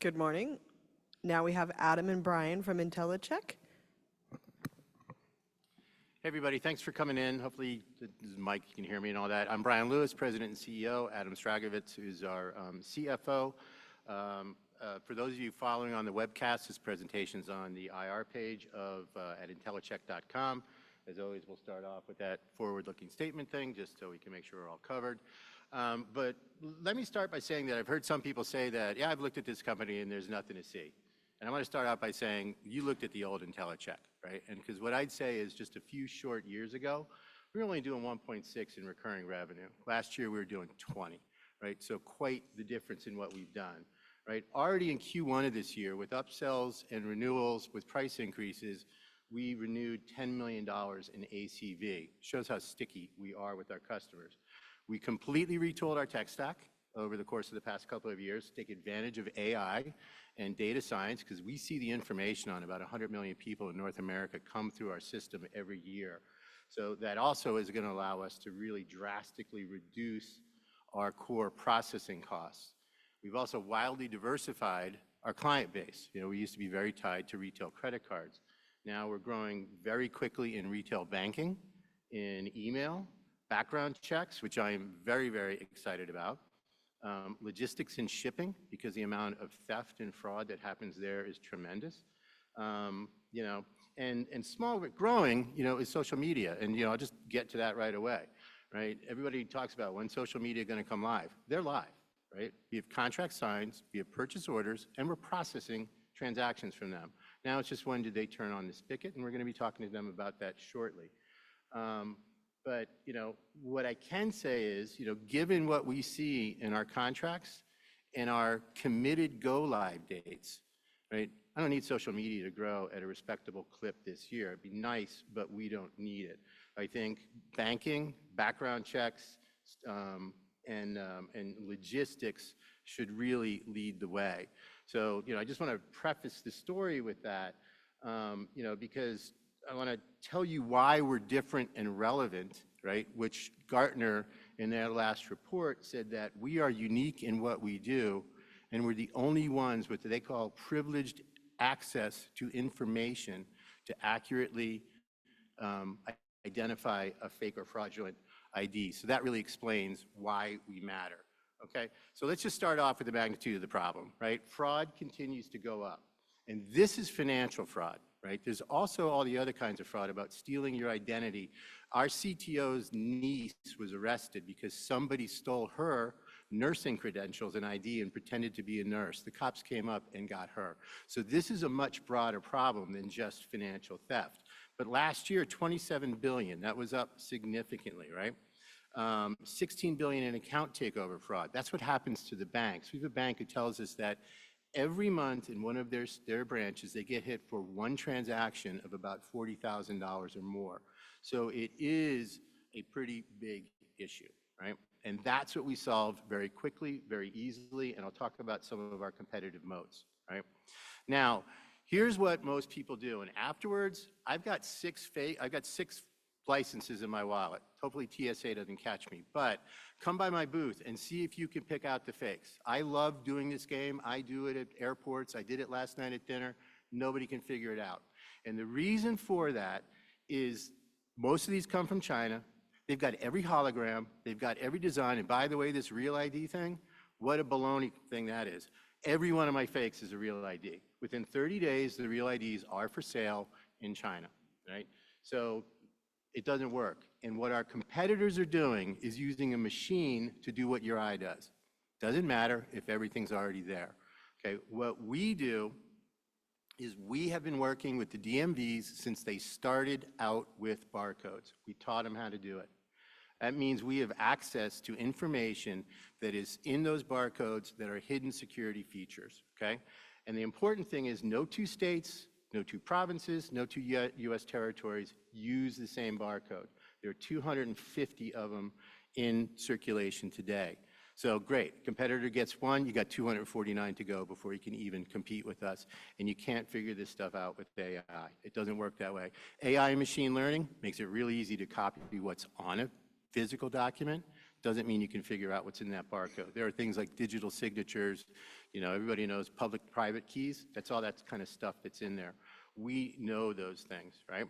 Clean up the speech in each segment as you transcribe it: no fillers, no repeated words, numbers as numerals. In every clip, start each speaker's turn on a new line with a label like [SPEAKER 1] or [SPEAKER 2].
[SPEAKER 1] Good morning. Now we have Adam and Brian from Intellicheck.
[SPEAKER 2] Hey everybody, thanks for coming in. Hopefully, this is Mike, you can hear me and all that. I'm Brian Lewis, President and CEO. Adam Stragovitz, who's our CFO. For those of you following on the webcast, this presentation's on the IR page at Intellicheck.com. As always, we'll start off with that forward-looking statement thing, just so we can make sure we're all covered. But let me start by saying that I've heard some people say that, yeah, I've looked at this company and there's nothing to see. And I want to start out by saying, you looked at the old Intellicheck, right? And because what I'd say is just a few short years ago, we were only doing 1.6 in recurring revenue. Last year, we were doing 20, right? So quite the difference in what we've done, right? Already in Q1 of this year, with upsells and renewals, with price increases, we renewed $10 million in ACV. Shows how sticky we are with our customers. We completely retooled our tech stack over the course of the past couple of years to take advantage of AI and data science, because we see the information on about 100 million people in North America come through our system every year. So that also is going to allow us to really drastically reduce our core processing costs. We've also wildly diversified our client base. You know, we used to be very tied to retail credit cards. Now we're growing very quickly in retail banking, in email, background checks, which I am very, very excited about. Logistics and shipping, because the amount of theft and fraud that happens there is tremendous. You know, and small but growing, you know, is social media. And, you know, I'll just get to that right away, right? Everybody talks about when social media going to come live. They're live, right? We have contract signs, we have purchase orders, and we're processing transactions from them. Now it's just when did they turn on the spigot, and we're going to be talking to them about that shortly. But, you know, what I can say is, you know, given what we see in our contracts and our committed go-live dates, right? I don't need social media to grow at a respectable clip this year. It'd be nice, but we don't need it. I think banking, background checks, and logistics should really lead the way. So, you know, I just want to preface the story with that, you know, because I want to tell you why we're different and relevant, right? Which Gartner, in their last report, said that we are unique in what we do, and we're the only ones with what they call privileged access to information to accurately identify a fake or fraudulent ID. So that really explains why we matter, okay? So let's just start off with the magnitude of the problem, right? Fraud continues to go up, and this is financial fraud. Right? There's also all the other kinds of fraud about stealing your identity. Our CTO's niece was arrested because somebody stole her nursing credentials and ID and pretended to be a nurse. The cops came up and got her. So this is a much broader problem than just financial theft. But last year, 27 billion, that was up significantly, right? 16 billion in account takeover fraud. That's what happens to the banks. We have a bank who tells us that every month in one of their branches, they get hit for one transaction of about $40,000 or more. So it is a pretty big issue, right? And that's what we solved very quickly, very easily, and I'll talk about some of our competitive moats, right? Now, here's what most people do, and afterwards, I've got six licenses in my wallet. Hopefully TSA doesn't catch me, but come by my booth and see if you can pick out the fakes. I love doing this game. I do it at airports. I did it last night at dinner. Nobody can figure it out. And the reason for that is most of these come from China. They've got every hologram. They've got every design. And by the way, this real ID thing, what a baloney thing that is. Every one of my fakes is a real ID. Within 30 days, the real IDs are for sale in China, right? So it doesn't work. And what our competitors are doing is using a machine to do what your eye does. Doesn't matter if everything's already there. Okay, what we do is we have been working with the DMVs since they started out with barcodes. We taught them how to do it. That means we have access to information that is in those barcodes that are hidden security features, okay? And the important thing is no two states, no two provinces, no two US territories use the same barcode. There are 250 of them in circulation today. So great, competitor gets one, you got 249 to go before you can even compete with us, and you can't figure this stuff out with AI. It doesn't work that way. AI and machine learning makes it really easy to copy what's on a physical document doesn't mean you can figure out what's in that barcode. There are things like digital signatures, you know, everybody knows public-private keys. That's all that kind of stuff that's in there. We know those things, right?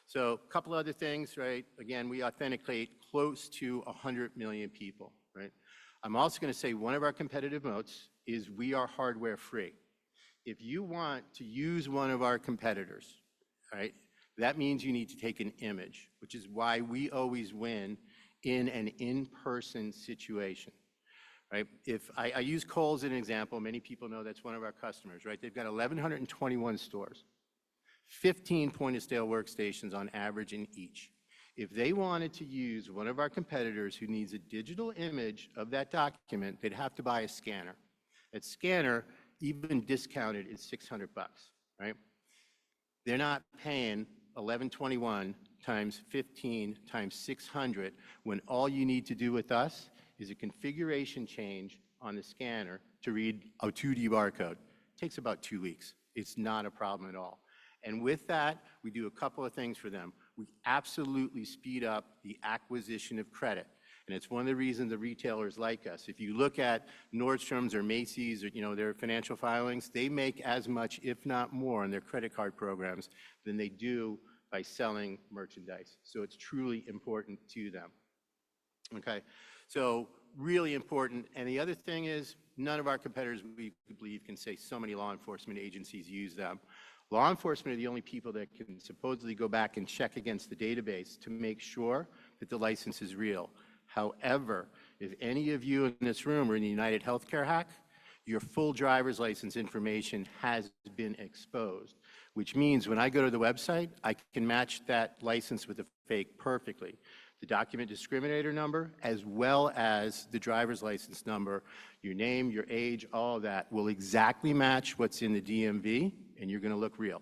[SPEAKER 2] So a couple other things, right? Again, we authenticate close to 100 million people, right? I'm also going to say one of our competitive moats is we are hardware free. If you want to use one of our competitors, right, that means you need to take an image, which is why we always win in an in-person situation, right? If I use Kohl's as an example, many people know that's one of our customers, right? They've got 1,121 stores, 15 point-of-sale workstations on average in each. If they wanted to use one of our competitors who needs a digital image of that document, they'd have to buy a scanner. That scanner, even discounted, is $600, right? They're not paying 1,121 times 15 times 600 when all you need to do with us is a configuration change on the scanner to read a 2D barcode. It takes about 2 weeks. It's not a problem at all. And with that, we do a couple of things for them. We absolutely speed up the acquisition of credit. And it's one of the reasons the retailers like us. If you look at Nordstrom's or Macy's or, you know, their financial filings, they make as much, if not more, in their credit card programs than they do by selling merchandise. So it's truly important to them. Okay, so really important. And the other thing is, none of our competitors, we believe, can say so many law enforcement agencies use them. Law enforcement are the only people that can supposedly go back and check against the database to make sure that the license is real. However, if any of you in this room are in the United Healthcare hack, your full driver's license information has been exposed, which means when I go to the website, I can match that license with a fake perfectly. The document discriminator number, as well as the driver's license number, your name, your age, all of that will exactly match what's in the DMV, and you're going to look real.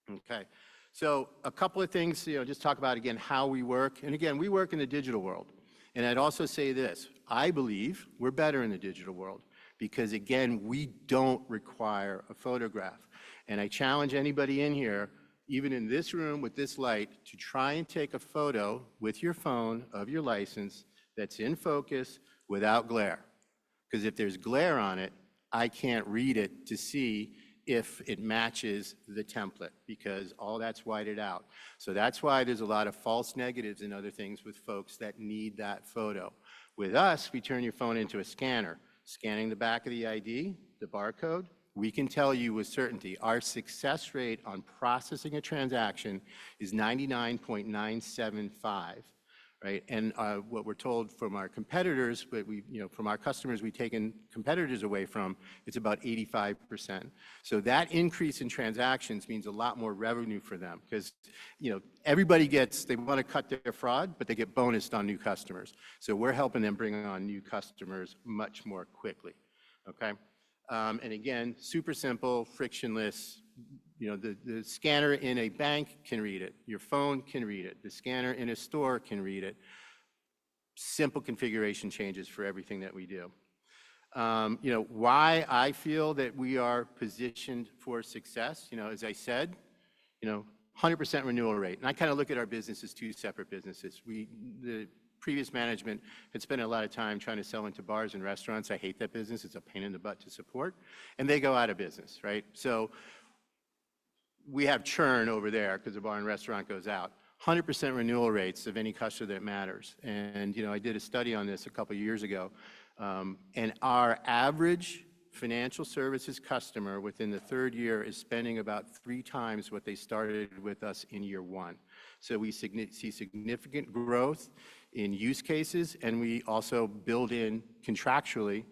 [SPEAKER 2] Okay. So a couple of things, you know, just talk about, again, how we work. And again, we work in the digital world. And I'd also say this, I believe we're better in the digital world because, again, we don't require a photograph. And I challenge anybody in here, even in this room with this light, to try and take a photo with your phone of your license that's in focus without glare. Because if there's glare on it, I can't read it to see if it matches the template, because all that's whited out. So that's why there's a lot of false negatives and other things with folks that need that photo. With us, we turn your phone into a scanner. Scanning the back of the ID, the barcode, we can tell you with certainty our success rate on processing a transaction is 99.975. Right? And what we're told from our competitors, but we, you know, from our customers we've taken competitors away from, it's about 85%. So that increase in transactions means a lot more revenue for them because, you know, everybody gets, they want to cut their fraud, but they get bonused on new customers. So we're helping them bring on new customers much more quickly. Okay? And again, super simple, frictionless. You know, the scanner in a bank can read it. Your phone can read it. The scanner in a store can read it. Simple configuration changes for everything that we do. You know, why I feel that we are positioned for success, you know, as I said, you know, 100% renewal rate. And I kind of look at our business as two separate businesses. The previous management had spent a lot of time trying to sell into bars and restaurants. I hate that business. It's a pain in the butt to support. And they go out of business, right? So we have churn over there because the bar and restaurant goes out. 100% renewal rates of any customer that matters. And, you know, I did a study on this a couple of years ago. And our average financial services customer within the third year is spending about 3 times what they started with us in year 1. So we see significant growth in use cases, and we also build in contractually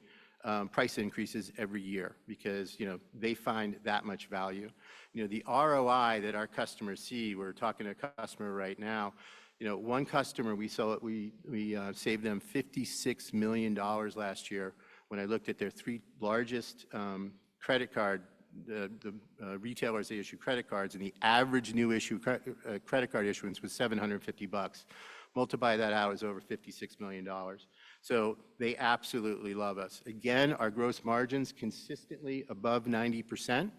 [SPEAKER 2] price increases every year because, you know, they find that much value. You know, the ROI that our customers see, we're talking to a customer right now, you know, one customer, we saved them $56 million last year when I looked at their 3 largest credit card, the retailers they issue credit cards, and the average new issue credit card issuance was $750. Multiply that out, is over $56 million. So they absolutely love us. Again, our gross margins consistently above 90%.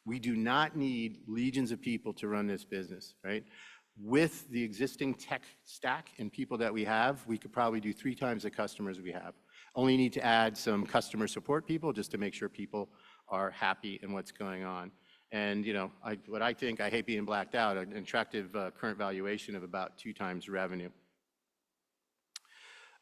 [SPEAKER 2] We do not need legions of people to run this business, right? With the existing tech stack and people that we have, we could probably do 3 times the customers we have. Only need to add some customer support people just to make sure people are happy in what's going on. And what I think, I hate being blacked out, an attractive current valuation of about 2 times revenue.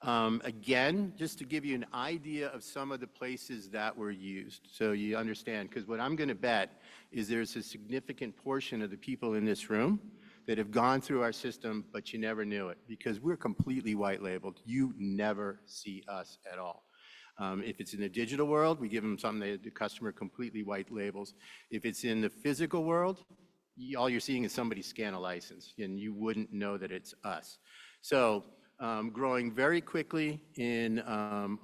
[SPEAKER 2] Again, just to give you an idea of some of the places that were used, so you understand, because what I'm going to bet is there's a significant portion of the people in this room that have gone through our system, but you never knew it, because we're completely white labeled. You never see us at all. If it's in the digital world, we give them something that the customer completely white labels. If it's in the physical world, all you're seeing is somebody scan a license, and you wouldn't know that it's us. So growing very quickly in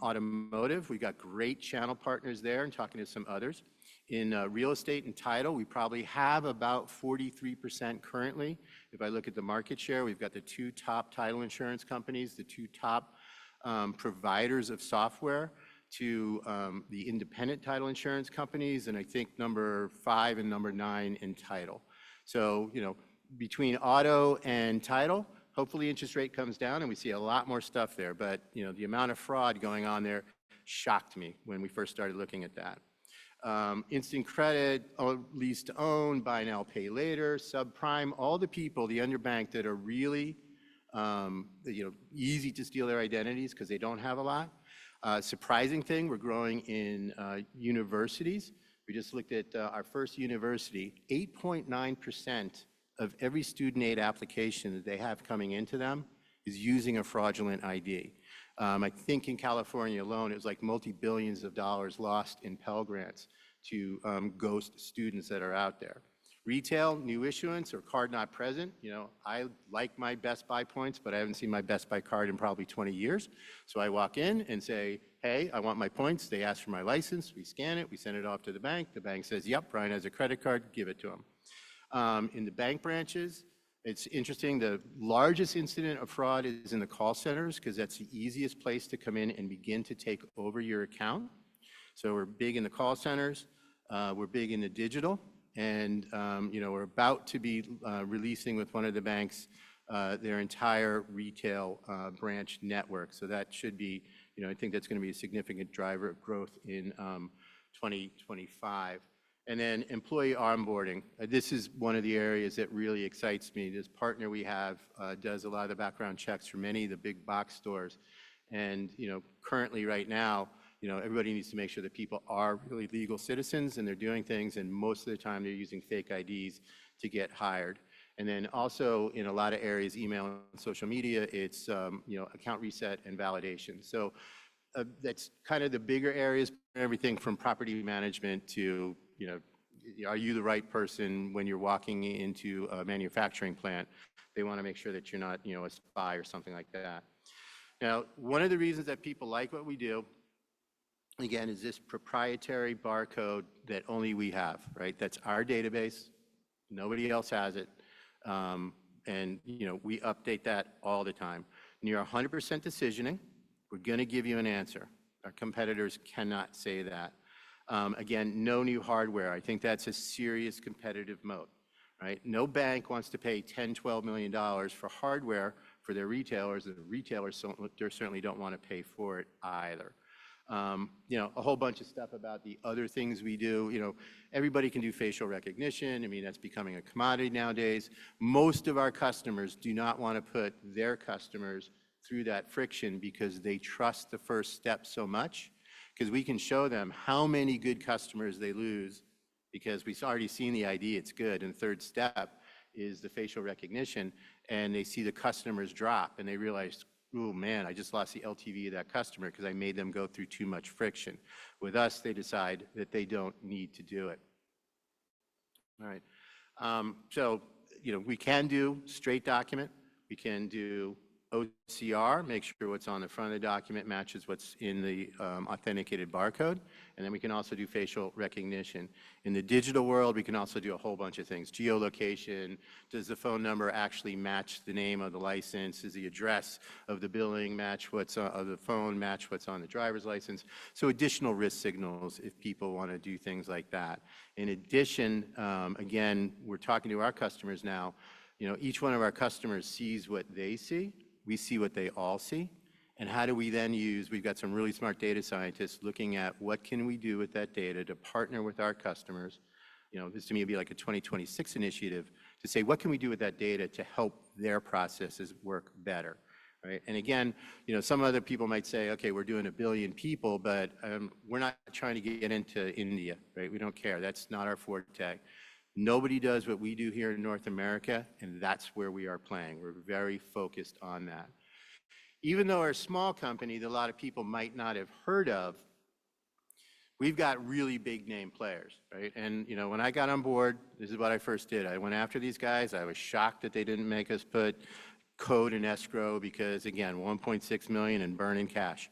[SPEAKER 2] automotive. We've got great channel partners there and talking to some others. In real estate and title, we probably have about 43% currently. If I look at the market share, we've got the 2 top title insurance companies, the 2 top providers of software to the independent title insurance companies, and I think number 5 and number 9 in title. So, between auto and title, hopefully interest rate comes down and we see a lot more stuff there. But, the amount of fraud going on there shocked me when we first started looking at that. Instant credit, lease to own, buy now, pay later, subprime, all the people, the underbanked that are really, easy to steal their identities because they don't have a lot. Surprising thing, we're growing in universities. We just looked at our first university, 8.9% of every student aid application that they have coming into them is using a fraudulent ID. I think in California alone, it was like multi-billions of dollars lost in Pell Grants to ghost students that are out there. Retail, new issuance or card not present. I like my Best Buy points, but I haven't seen my Best Buy card in probably 20 years. So I walk in and say, hey, I want my points. They ask for my license. We scan it. We send it off to the bank. The bank says, yep, Brian has a credit card. Give it to him. In the bank branches, it's interesting. The largest incident of fraud is in the call centers because that's the easiest place to come in and begin to take over your account. So we're big in the call centers. We're big in the digital. And we're about to be releasing with one of the banks their entire retail branch network. So that should be, I think that's going to be a significant driver of growth in 2025. And then employee onboarding. This is one of the areas that really excites me. This partner we have does a lot of the background checks for many of the big box stores. And currently right now, everybody needs to make sure that people are really legal citizens and they're doing things, and most of the time they're using fake IDs to get hired. And then also in a lot of areas, email and social media, it's account reset and validation. So that's kind of the bigger areas, everything from property management to, are you the right person when you're walking into a manufacturing plant? They want to make sure that you're not, a spy or something like that. Now, one of the reasons that people like what we do, again, is this proprietary barcode that only we have, right? That's our database. Nobody else has it. And, we update that all the time. Near 100% decisioning, we're going to give you an answer. Our competitors cannot say that. Again, no new hardware. I think that's a serious competitive moat, right? No bank wants to pay $10, $12 million for hardware for their retailers, and the retailers certainly don't want to pay for it either. A whole bunch of stuff about the other things we do. Everybody can do facial recognition. I mean, that's becoming a commodity nowadays. Most of our customers do not want to put their customers through that friction because they trust the first step so much, because we can show them how many good customers they lose because we've already seen the ID, it's good. And the third step is the facial recognition, and they see the customers drop and they realize, oh man, I just lost the LTV of that customer because I made them go through too much friction. With us, they decide that they don't need to do it. All right. So, we can do straight document. We can do OCR, make sure what's on the front of the document matches what's in the authenticated barcode. And then we can also do facial recognition. In the digital world, we can also do a whole bunch of things. Geolocation, does the phone number actually match the name of the license? Does the address of the billing match what's on the phone, match what's on the driver's license? So additional risk signals if people want to do things like that. In addition, again, we're talking to our customers now. each one of our customers sees what they see. We see what they all see. And how do we then use, we've got some really smart data scientists looking at what can we do with that data to partner with our customers. This to me would be like a 2026 initiative to say, what can we do with that data to help their processes work better, right? And again, some other people might say, okay, we're doing 1 billion people, but we're not trying to get into India, right? We don't care. That's not our forte. Nobody does what we do here in North America, and that's where we are playing. We're very focused on that. Even though we're a small company that a lot of people might not have heard of, we've got really big name players, right? And when I got on board, this is what I first did. I went after these guys. I was shocked that they didn't make us put code in escrow because, again, 1.6 million in burning cash,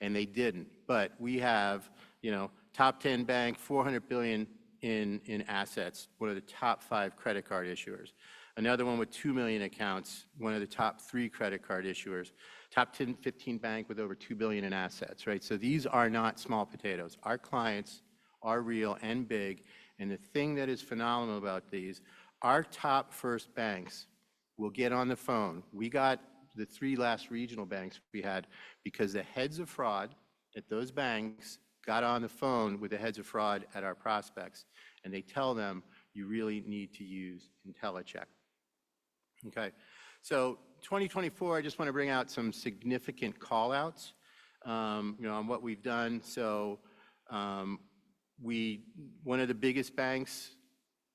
[SPEAKER 2] and they didn't. But we have, top 10 bank, 400 billion in assets, one of the top 5 credit card issuers. Another one with 2 million accounts, one of the top 3 credit card issuers. Top 10, 15 bank with over 2 billion in assets, right? So these are not small potatoes. Our clients are real and big, and the thing that is phenomenal about these, our top first banks will get on the phone. We got the 3 last regional banks we had because the heads of fraud at those banks got on the phone with the heads of fraud at our prospects, and they tell them, you really need to use Intellicheck. Okay, so 2024, I just want to bring out some significant call-outs, on what we've done. So one of the biggest banks,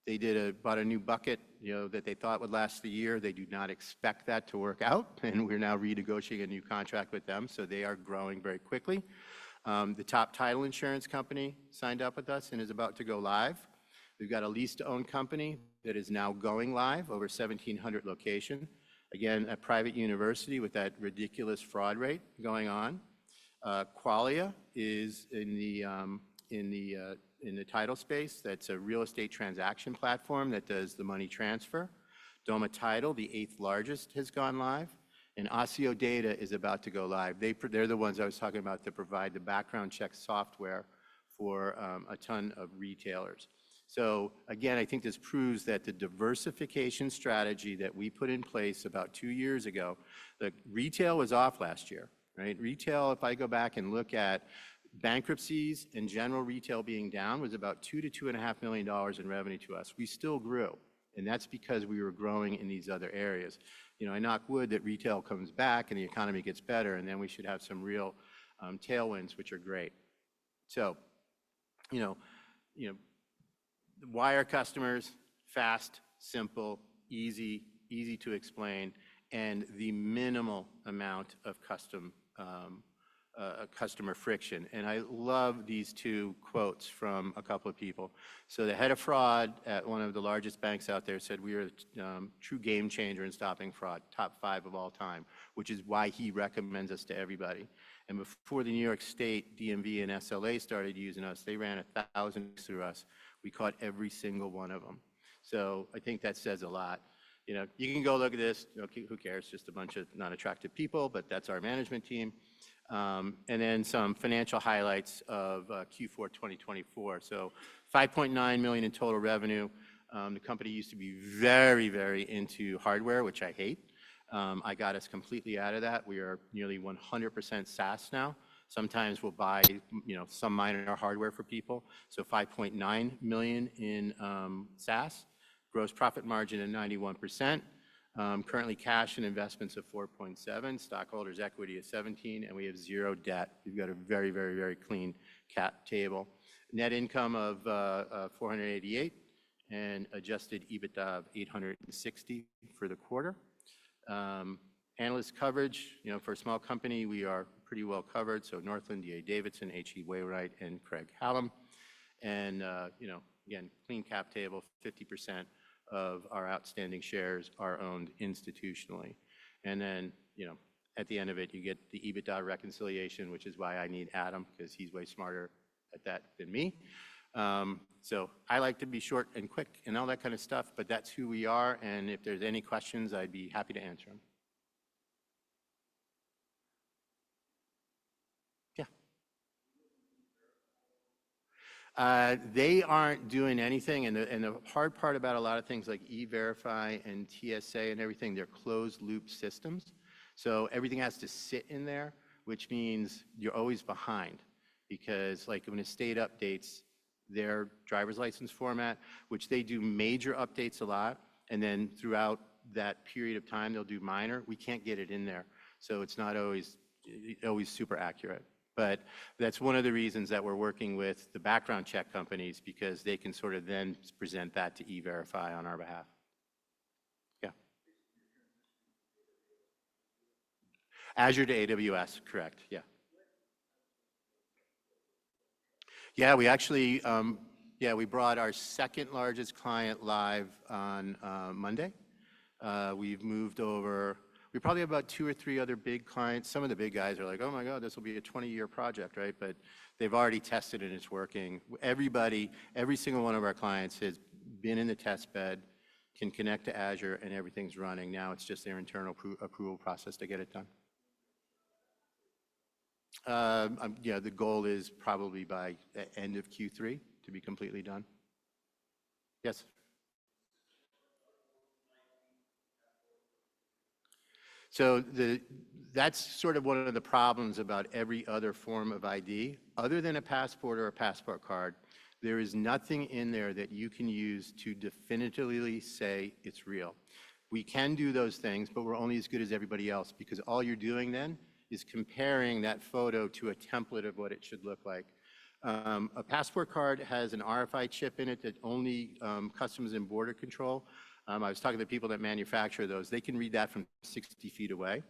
[SPEAKER 2] they bought a new bucket, that they thought would last the year. They do not expect that to work out, and we're now renegotiating a new contract with them, so they are growing very quickly. The top title insurance company signed up with us and is about to go live. We've got a lease-to-own company that is now going live, over 1,700 locations. Again, a private university with that ridiculous fraud rate going on. Qualia is in the title space. That's a real estate transaction platform that does the money transfer. Doma Title, the 8th largest, has gone live. And Osseo Data is about to go live. They're the ones I was talking about that provide the background check software for a ton of retailers. So again, I think this proves that the diversification strategy that we put in place about 2 years ago, the retail was off last year, right? Retail, if I go back and look at bankruptcies and general retail being down, was about $2 to $2.5 million in revenue to us. We still grew, and that's because we were growing in these other areas. I knock wood that retail comes back and the economy gets better, and then we should have some real tailwinds, which are great. So, why are customers? Fast, simple, easy to explain, and the minimal amount of customer friction. And I love these 2 quotes from a couple of people. So the head of fraud at one of the largest banks out there said, we are a true game changer in stopping fraud, top 5 of all time, which is why he recommends us to everybody. And before the New York State DMV and SLA started using us, they ran 1,000 through us. We caught every single one of them. So I think that says a lot. You can go look at this. Who cares? Just a bunch of non-attractive people, but that's our management team. And then some financial highlights of Q4 2024. So 5.9 million in total revenue. The company used to be very, very into hardware, which I hate. I got us completely out of that. We are nearly 100% SaaS now. Sometimes we'll buy, some minor hardware for people. So 5.9 million in SaaS. Gross profit margin at 91%. Currently cash and investments of 4.7, stockholders equity of 17, and we have 0 debt. We've got a very, very, very clean cap table. Net income of 488 and adjusted EBITDA of 860 for the quarter. Analyst coverage, for a small company, we are pretty well covered. So Northland, D.A. Davidson, H.E. Wainwright, and Craig Hallam. And, again, clean cap table, 50% of our outstanding shares are owned institutionally. And then, at the end of it, you get the EBITDA reconciliation, which is why I need Adam, because he's way smarter at that than me. So I like to be short and quick and all that kind of stuff, but that's who we are. And if there's any questions, I'd be happy to answer them. They aren't doing anything, and the hard part about a lot of things like E-Verify and TSA and everything, they're closed-loop systems. So everything has to sit in there, which means you're always behind. Because like when a state updates their driver's license format, which they do major updates a lot, and then throughout that period of time, they'll do minor, we can't get it in there. So it's not always super accurate. But that's one of the reasons that we're working with the background check companies, because they can sort of then present that to E-Verify on our behalf. Yeah. Azure to AWS, correct, yeah. Yeah, we actually, we brought our second largest client live on Monday. We've moved over. We probably have about 2 or 3 other big clients. Some of the big guys are like, oh my God, this will be a 20-year project, right? But they've already tested and it's working. Everybody, every single one of our clients has been in the test bed, can connect to Azure, and everything's running. Now it's just their internal approval process to get it done. Yeah, the goal is probably by the end of Q3 to be completely done. Yes? So that's sort of one of the problems about every other form of ID. Other than a passport or a passport card, there is nothing in there that you can use to definitively say it's real. We can do those things, but we're only as good as everybody else, because all you're doing then is comparing that photo to a template of what it should look like. A passport card has an RFID chip in it that only Customs and Border Control. I was talking to the people that manufacture those. They can read that from 60 feet away.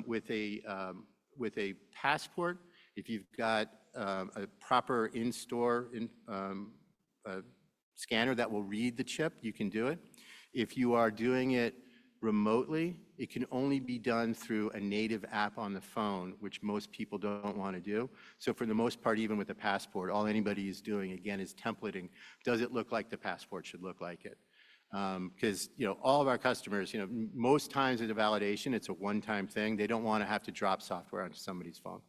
[SPEAKER 2] With a passport, if you've got a proper in-store scanner that will read the chip, you can do it. If you are doing it remotely, it can only be done through a native app on the phone, which most people don't want to do. So for the most part, even with a passport, all anybody is doing, again, is templating. Does it look like the passport should look like it? Because all of our customers, most times in a validation, it's a one-time thing. They don't want to have to drop software onto somebody's phone.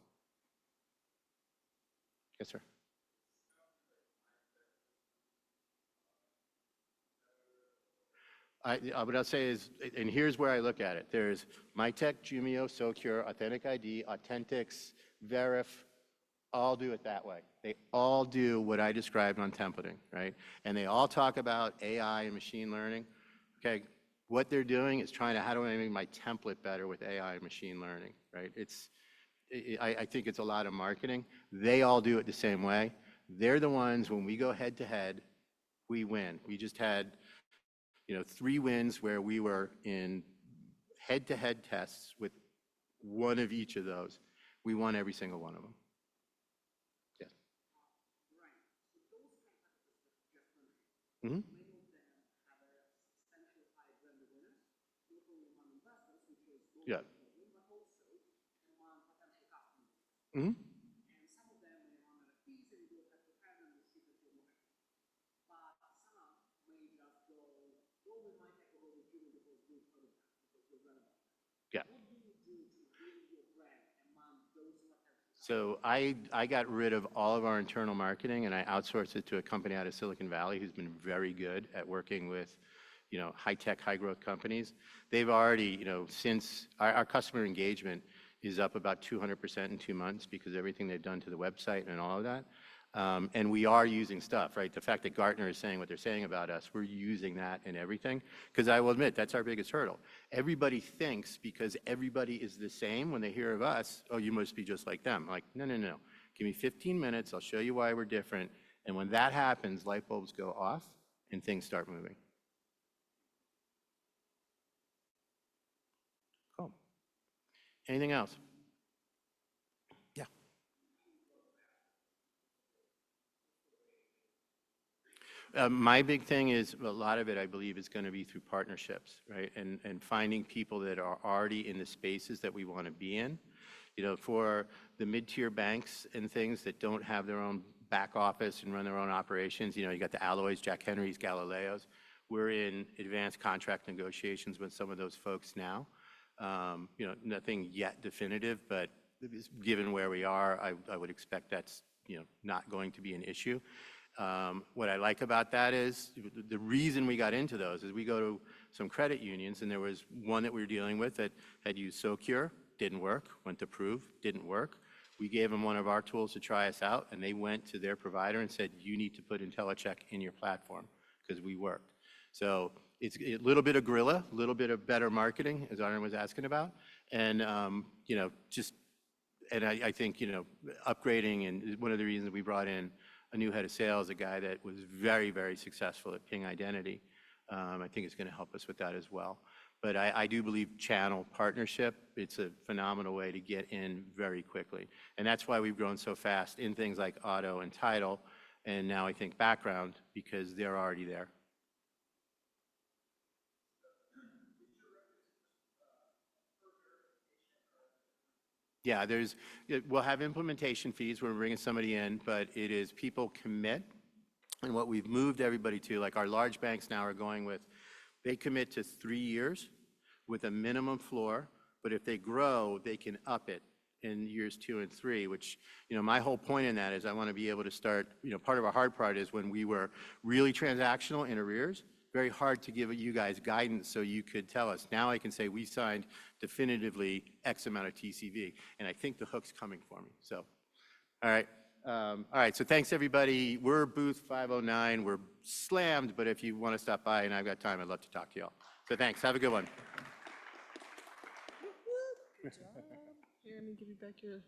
[SPEAKER 2] Yes, sir. What I'll say is, and here's where I look at it. There's Mitek, Jumio, Socure, Authentic ID, Authentics, Verif, all do it that way. They all do what I described on templating, right? And they all talk about AI and machine learning. Okay, what they're doing is trying to, how do I make my template better with AI and machine learning, right? I think it's a lot of marketing. They all do it the same way. They're the ones, when we go head to head, we win. We just had 3 wins where we were in head-to-head tests with one of each of those. We won every single one of them. Yes. Mm-hmm. Yeah. Mm-hmm. Yeah. So I got rid of all of our internal marketing and I outsourced it to a company out of Silicon Valley who's been very good at working with, high-tech, high-growth companies. They've already, since our customer engagement is up about 200% in 2 months because of everything they've done to the website and all of that. And we are using stuff, right? The fact that Gartner is saying what they're saying about us, we're using that in everything. Because I will admit, that's our biggest hurdle. Everybody thinks because everybody is the same when they hear of us, oh, you must be just like them. Like, no, no, no. Give me 15 minutes, I'll show you why we're different. And when that happens, light bulbs go off and things start moving. Cool. Anything else? Yeah. My big thing is, a lot of it, I believe, is going to be through partnerships, right? And finding people that are already in the spaces that we want to be in. For the mid-tier banks and things that don't have their own back office and run their own operations, you got the Alloys, Jack Henrys, Galileos. We're in advanced contract negotiations with some of those folks now. Nothing yet definitive, but given where we are, I would expect that's not going to be an issue. What I like about that is the reason we got into those is we go to some credit unions, and there was one that we were dealing with that had used Socure, didn't work, went to Prove, didn't work. We gave them one of our tools to try us out, and they went to their provider and said, you need to put Intellicheck in your platform, because we worked. So it's a little bit of guerrilla, a little bit of better marketing, as Arden was asking about, and I think upgrading, and one of the reasons we brought in a new head of sales, a guy that was very, very successful at Ping Identity. I think it's going to help us with that as well. But I do believe channel partnership, it's a phenomenal way to get in very quickly. And that's why we've grown so fast in things like auto and title, and now I think background, because they're already there. Yeah, we'll have implementation fees when we're bringing somebody in, but it is people commit. And what we've moved everybody to, like our large banks now are going with, they commit to 3 years with a minimum floor, but if they grow, they can up it in years 2 and 3, which, my whole point in that is I want to be able to start, part of our hard part is when we were really transactional in arrears, very hard to give you guys guidance so you could tell us. Now I can say we signed definitively X amount of TCV, and I think the hook's coming for me. So, all right, so thanks everybody. We're booth 509. We're slammed, but if you want to stop by and I've got time, I'd love to talk to y'all. So thanks, have a good one.
[SPEAKER 1] Good job. Here, let me give you back your